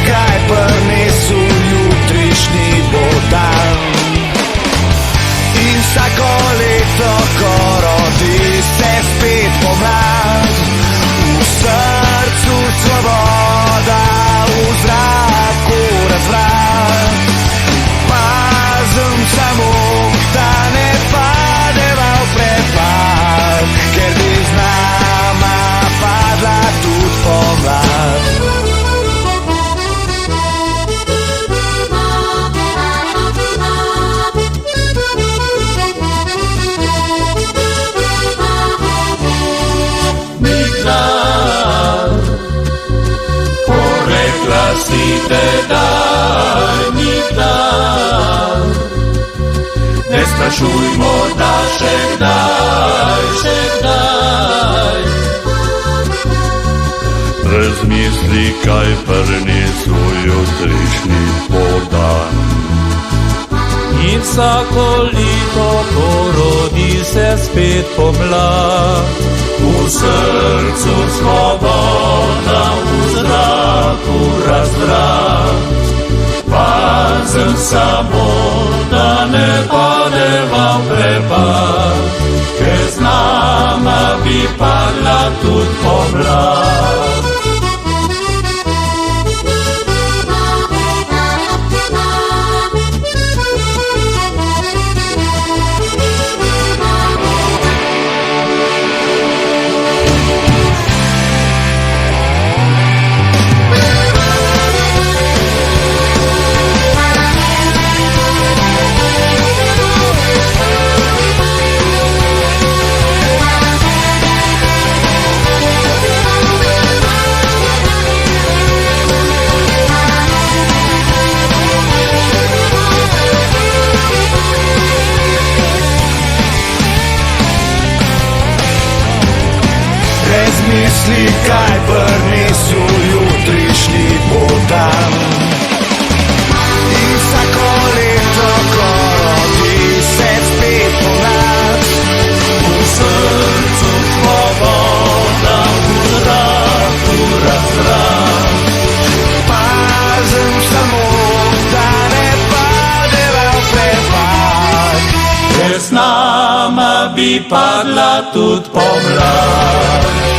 kaj prinesu jutrišnji bo dan. In vsako leto, ko rodi se spet pomlad, v srcu svoboda, v zraku razvrat. Pazim samo, da ne padeva v prepad, ker bi z nama padla tudi pomlad. Porekla si tedaj, nikdar. Ne sprašujmo, da še kdaj. Razmisli, kaj prinesu jutrišnji dan. In vsako leto porodi se spet pomlad. V srcu svoboda, v zraku razvrat. Pazim samo, da ne padeva v prepad, ker z nama bi padla tudi pomlad. Razmisli, kaj prinesu jutrišnji bo dan. In vsako leto, ko rodi se spet pomlad, v srcu svoboda, v zraku razvrat. Pazim samo, da ne padeva v prepad, ker z nama bi padla tudi pomlad.